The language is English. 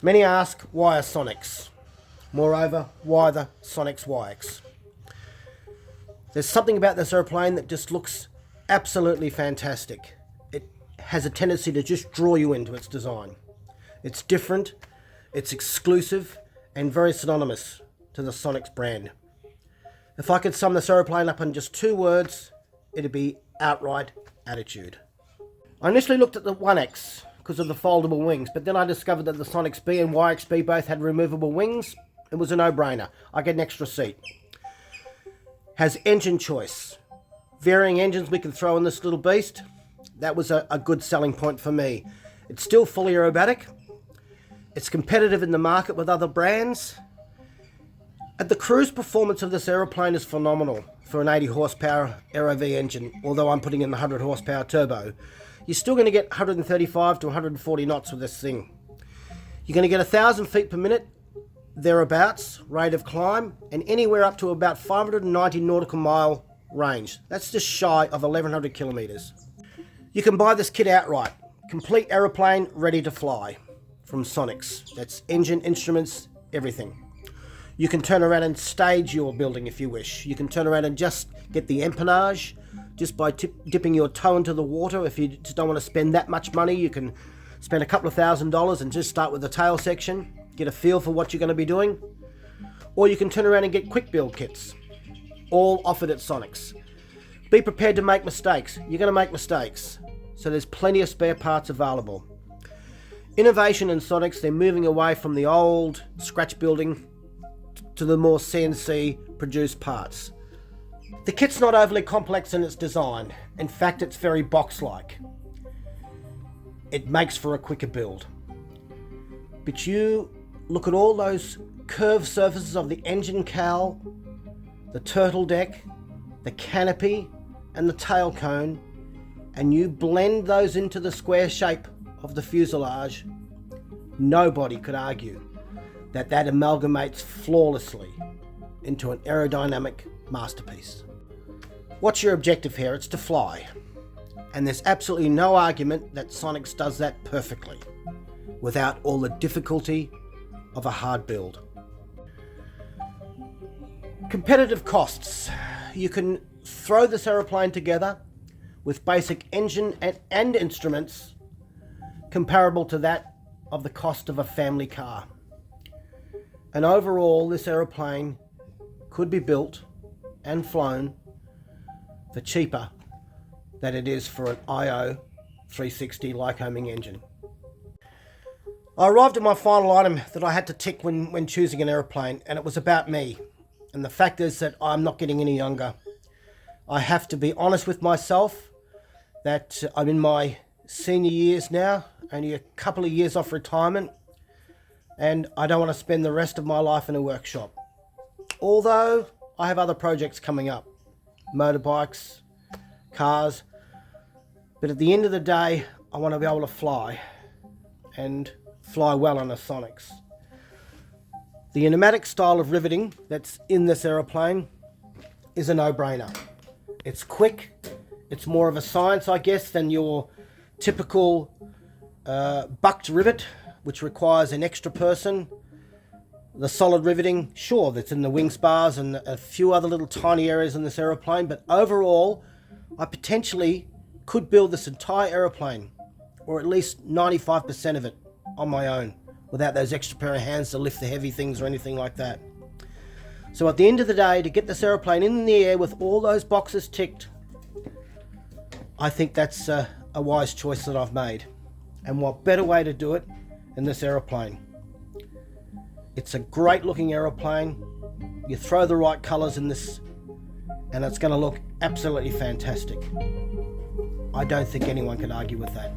Many ask, why a Sonex? Moreover, why the Sonex YX? There's something about this aeroplane that just looks absolutely fantastic. It has a tendency to just draw you into its design. It's different, it's exclusive, and very synonymous to the Sonex brand. If I could sum this aeroplane up in just 2 words, it'd be outright attitude. I initially looked at the 1X because of the foldable wings, but then I discovered that the Sonex B and YXB both had removable wings. It was a no-brainer. I get an extra seat. Has engine choice. Varying engines we can throw in this little beast. That was a good selling point for me. It's still fully aerobatic. It's competitive in the market with other brands. And the cruise performance of this aeroplane is phenomenal for an 80 horsepower Aero V engine, although I'm putting in the 100 horsepower turbo. You're still going to get 135 to 140 knots with this thing. You're going to get 1,000 feet per minute, thereabouts, rate of climb, and anywhere up to about 590 nautical mile range. That's just shy of 1,100 kilometers. You can buy this kit outright. Complete aeroplane ready to fly from Sonex. That's engine, instruments, everything. You can turn around and stage your building if you wish. You can turn around and just get the empennage just by dipping your toe into the water. If you just don't want to spend that much money, you can spend a couple of $1,000s and just start with the tail section, get a feel for what you're going to be doing. Or you can turn around and get quick build kits, all offered at Sonex. Be prepared to make mistakes. You're going to make mistakes. So there's plenty of spare parts available. Innovation in Sonex, they're moving away from the old scratch building to the more CNC produced parts. The kit's not overly complex in its design. In fact, it's very box-like. It makes for a quicker build. But you look at all those curved surfaces of the engine cowl, the turtle deck, the canopy, and the tail cone, and you blend those into the square shape of the fuselage. Nobody could argue that amalgamates flawlessly into an aerodynamic masterpiece. What's your objective here? It's to fly. And there's absolutely no argument that Sonex does that perfectly, without all the difficulty of a hard build. Competitive costs. You can throw this aeroplane together with basic engine and instruments comparable to that of the cost of a family car. And overall, this aeroplane could be built and flown for cheaper than it is for an IO 360 Lycoming engine. I arrived at my final item that I had to tick when choosing an aeroplane, and it was about me. And the fact is that I'm not getting any younger. I have to be honest with myself that I'm in my senior years now, only a couple of years off retirement, and I don't want to spend the rest of my life in a workshop. Although I have other projects coming up, motorbikes, cars, but at the end of the day, I want to be able to fly, and fly well on a Sonex. The pneumatic style of riveting that's in this aeroplane is a no-brainer. It's quick, it's more of a science, I guess, than your typical bucked rivet, which requires an extra person. The solid riveting, sure, that's in the wing spars and a few other little tiny areas in this aeroplane, but overall, I potentially could build this entire aeroplane, or at least 95% of it, on my own, without those extra pair of hands to lift the heavy things or anything like that. So at the end of the day, to get this aeroplane in the air with all those boxes ticked, I think that's a wise choice that I've made. And what better way to do it than this aeroplane? It's a great looking aeroplane. You throw the right colours in this and it's going to look absolutely fantastic. I don't think anyone can argue with that.